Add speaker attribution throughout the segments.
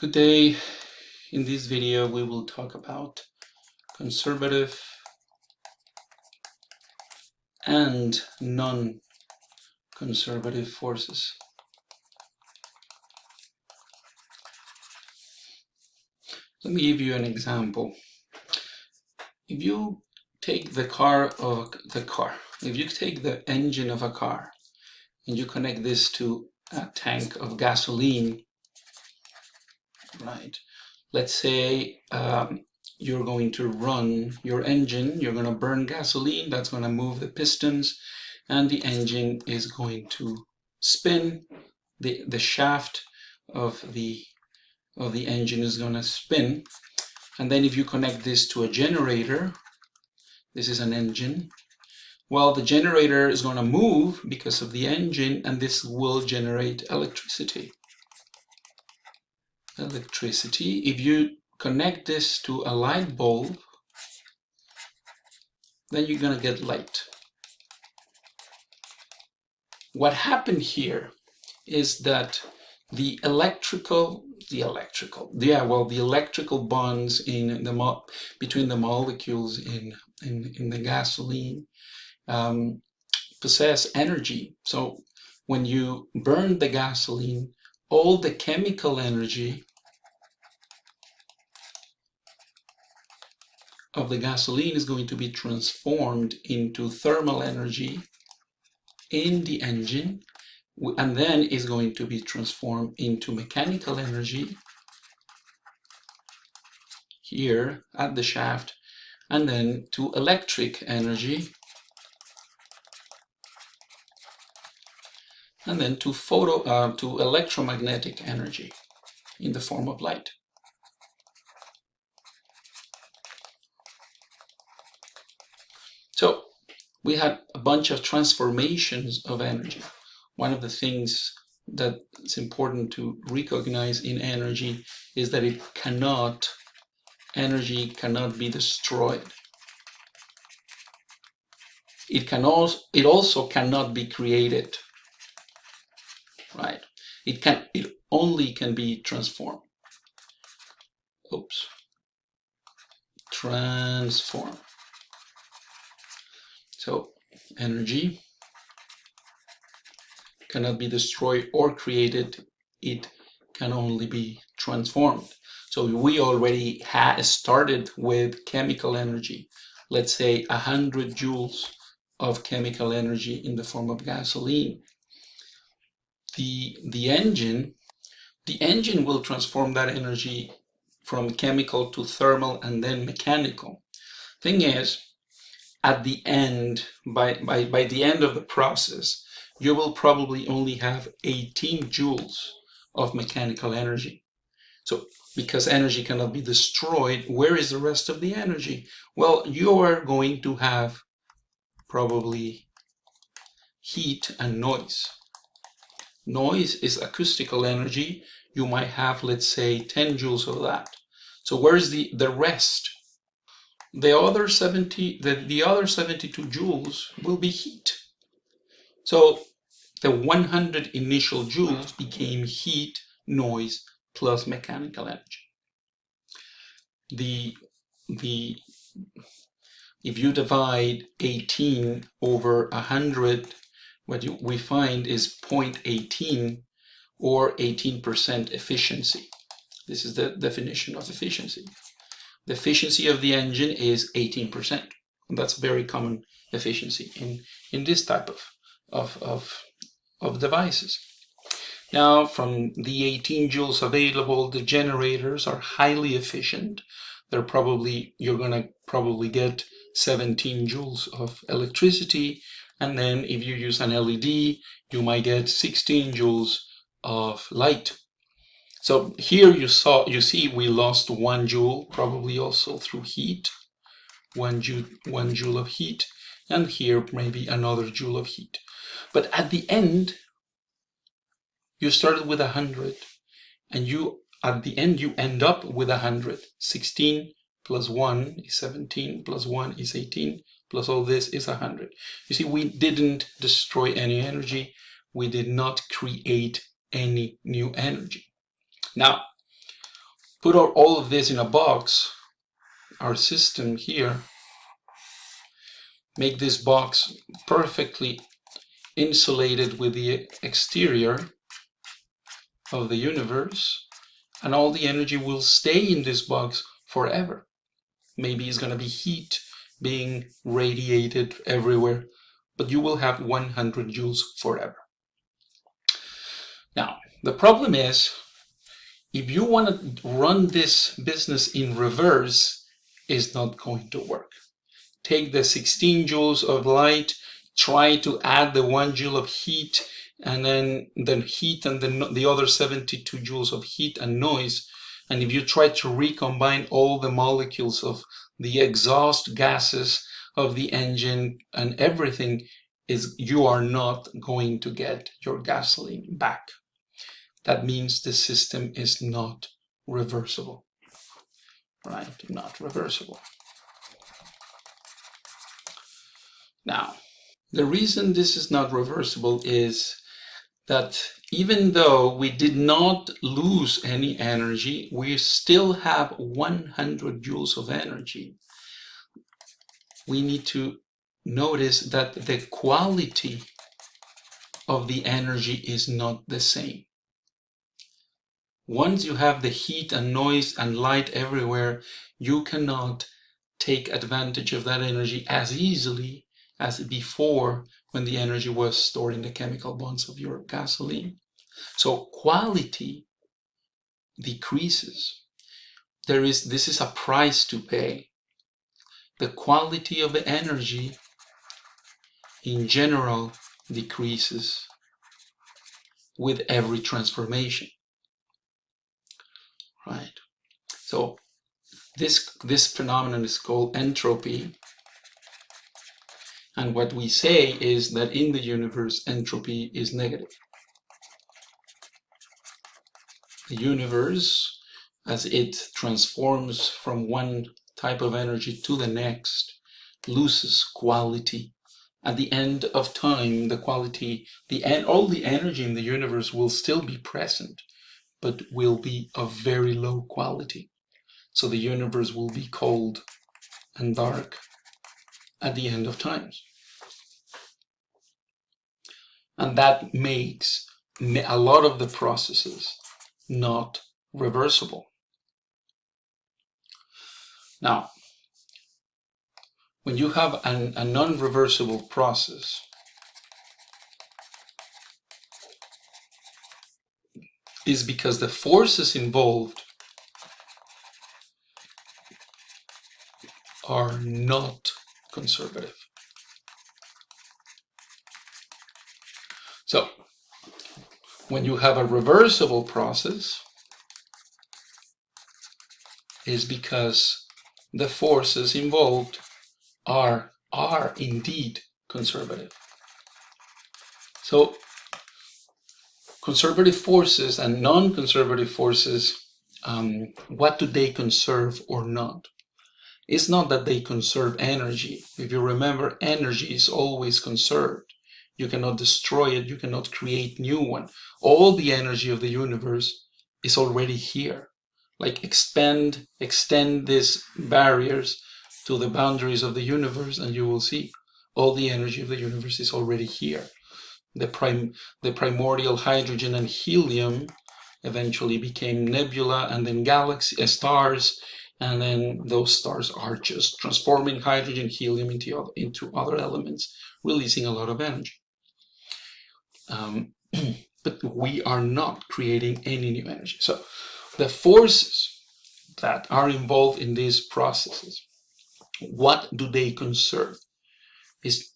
Speaker 1: Good day. In this video, we will talk about conservative and non-conservative forces. Let me give you an example. If you take if you take the engine of a car and you connect this to a tank of gasoline, right? Let's say you're going to run your engine, you're going to burn gasoline, that's going to move the pistons, and the engine is going to spin. The shaft of the engine is going to spin. And then if you connect this to a generator, this is an engine, well, the generator is going to move because of the engine, and this will generate electricity. If you connect this to a light bulb, then you're going to get light. What happened here is that the electrical bonds between the molecules in the gasoline possess energy. So when you burn the gasoline, all the chemical energy of the gasoline is going to be transformed into thermal energy in the engine, and then is going to be transformed into mechanical energy here at the shaft, and then to electric energy, and then to electromagnetic energy in the form of light. So we had a bunch of transformations of energy. One of the things that is important to recognize in energy is that energy cannot be destroyed. It also cannot be created, right? It only can be transformed. Transform. So energy cannot be destroyed or created. It can only be transformed. So we already started with chemical energy. Let's say 100 joules of chemical energy in the form of gasoline. The engine will transform that energy from chemical to thermal and then mechanical. Thing is, at the end, by the end of the process, you will probably only have 18 joules of mechanical energy. So because energy cannot be destroyed, where is the rest of the energy? Well, you are going to have probably heat and noise. Noise is acoustical energy. You might have, let's say, 10 joules of that. So where's the rest? The other 72 joules will be heat. So the 100 initial joules became heat, noise, plus mechanical energy. If you divide 18 over 100, what we find is 0.18 or 18% efficiency. This is the definition of efficiency. The efficiency of the engine is 18%. And that's very common efficiency in this type of devices. Now, from the 18 joules available, the generators are highly efficient. You're going to probably get 17 joules of electricity, and then if you use an LED, you might get 16 joules of light. So here you see we lost 1 joule, probably also through heat, 1 joule of heat, and here maybe another joule of heat. But at the end, you started with 100, and at the end you end up with 100. 16 plus 1 is 17, plus 1 is 18, plus all this is 100. You see, we didn't destroy any energy. We did not create any new energy. Now, put all of this in a box, our system here, make this box perfectly insulated with the exterior of the universe, and all the energy will stay in this box forever. Maybe it's going to be heat being radiated everywhere, but you will have 100 joules forever. Now, the problem is, if you want to run this business in reverse, it's not going to work. Take the 16 joules of light, try to add the 1 joule of heat, and then the heat and the other 72 joules of heat and noise. And if you try to recombine all the molecules of the exhaust gases of the engine and everything, you are not going to get your gasoline back. That means the system is not reversible, right? Not reversible. Now, the reason this is not reversible is that even though we did not lose any energy, we still have 100 joules of energy. We need to notice that the quality of the energy is not the same. Once you have the heat and noise and light everywhere, you cannot take advantage of that energy as easily as before, when the energy was stored in the chemical bonds of your gasoline. So quality decreases. This is a price to pay. The quality of the energy in general decreases with every transformation, right? So this phenomenon is called entropy. And what we say is that in the universe, entropy is negative. The universe, as it transforms from one type of energy to the next, loses quality. At the end of time, all the energy in the universe will still be present, but will be of very low quality. So the universe will be cold and dark at the end of times. And that makes a lot of the processes not reversible. Now, when you have a non-reversible process, is because the forces involved are not conservative. So, when you have a reversible process, is because the forces involved are indeed conservative. So, conservative forces and non-conservative forces, what do they conserve or not? It's not that they conserve energy. If you remember, energy is always conserved. You cannot destroy it, you cannot create new one. All the energy of the universe is already here. Like extend these barriers to the boundaries of the universe, and you will see all the energy of the universe is already here. The primordial hydrogen and helium eventually became nebula and then stars, and then those stars are just transforming hydrogen, helium into other elements, releasing a lot of energy. But we are not creating any new energy. So the forces that are involved in these processes, what do they conserve? Is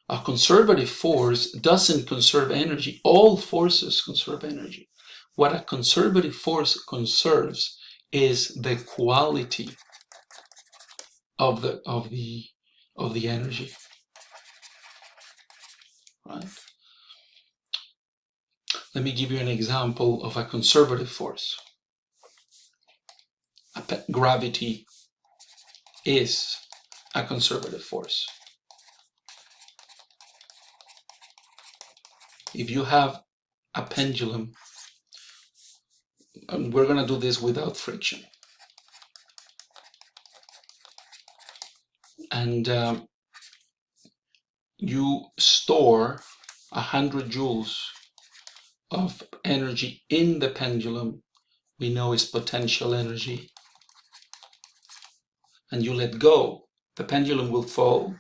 Speaker 1: a conservative force doesn't conserve energy. All forces conserve energy. What a conservative force conserves is the quality of the energy, right? Let me give you an example of a conservative force. Gravity is a conservative force. If you have a pendulum, and we're going to do this without friction. you store 100 joules of energy in the pendulum, we know is potential energy, and you let go, the pendulum will fall.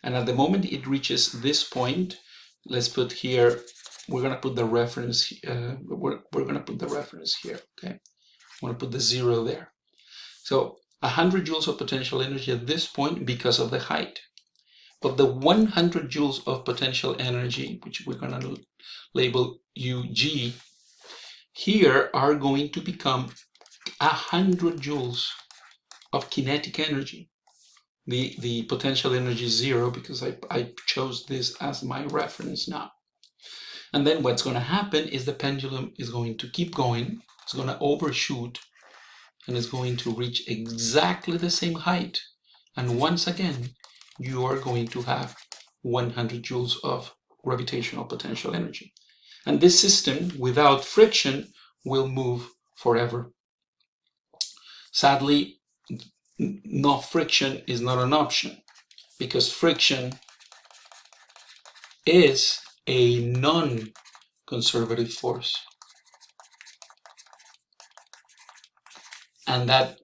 Speaker 1: And at the moment it reaches this point, let's put here, we're going to put the reference, we're going to put the reference here, okay? I'm going to put the 0 there. So 100 joules of potential energy at this point because of the height. But the 100 joules of potential energy, which we're going to label UG, here are going to become 100 joules of kinetic energy. The potential energy is 0 because I chose this as my reference now. And then what's going to happen is the pendulum is going to keep going, it's going to overshoot, and it's going to reach exactly the same height. And once again, you are going to have 100 joules of gravitational potential energy. And this system, without friction, will move forever. Sadly, no friction is not an option, because friction is a non-conservative force. And that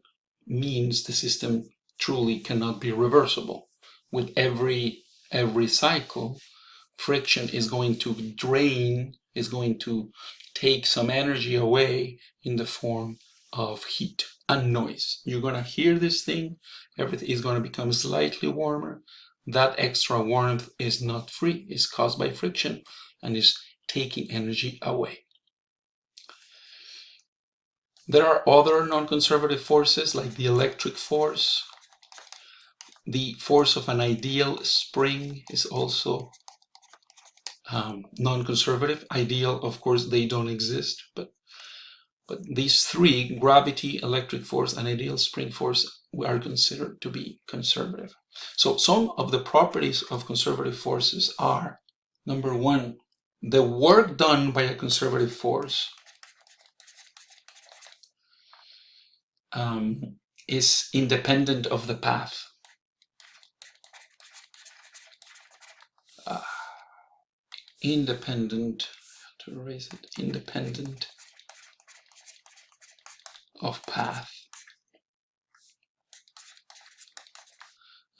Speaker 1: means the system truly cannot be reversible. With every cycle, friction is going to drain, is going to take some energy away in the form of heat and noise. You're going to hear this thing, everything is going to become slightly warmer. That extra warmth is not free, it's caused by friction and is taking energy away. There are other non-conservative forces like the electric force. The force of an ideal spring is also non-conservative. Ideal, of course, they don't exist, but these three, gravity, electric force, and ideal spring force, are considered to be conservative. So some of the properties of conservative forces are, number one, the work done by a conservative force is independent of the path. Independent of path.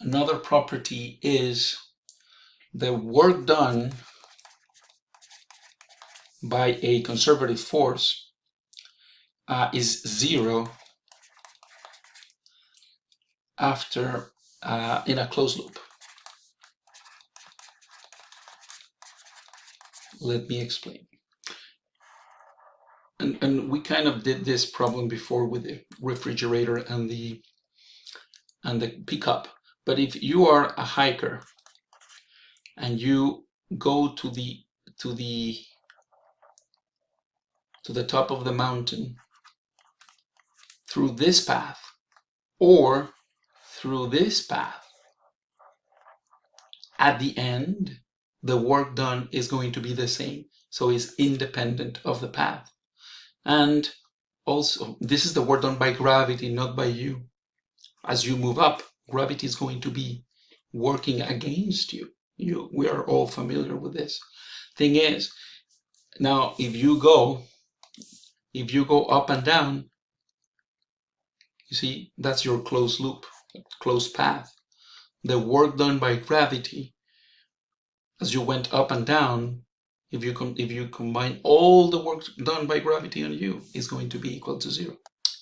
Speaker 1: Another property is the work done by a conservative force is 0 after in a closed loop. Let me explain. And we kind of did this problem before with the refrigerator and the pickup. But if you are a hiker and you go to the top of the mountain through this path or through this path, at the end, the work done is going to be the same. So it's independent of the path. And also, this is the work done by gravity, not by you. As you move up, gravity is going to be working against you. We are all familiar with this. Thing is, now if you go up and down, you see, that's your closed loop, closed path. The work done by gravity, as you went up and down, if you combine all the work done by gravity on you, is going to be equal to 0.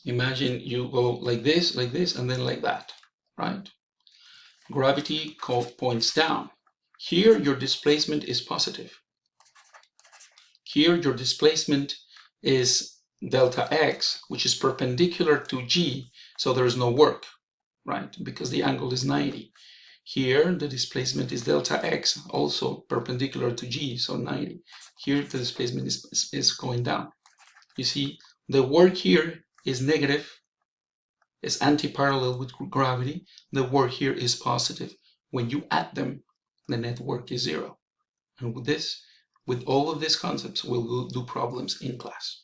Speaker 1: Imagine you go like this, and then like that, right? Gravity points down. Here, your displacement is positive. Here, your displacement is delta x, which is perpendicular to g, so there is no work, right? Because the angle is 90. Here, the displacement is delta x, also perpendicular to g, so 90. Here, the displacement is going down. You see, the work here is negative, is anti-parallel with gravity. The work here is positive. When you add them, the net work is 0. And with all of these concepts, we'll do problems in class.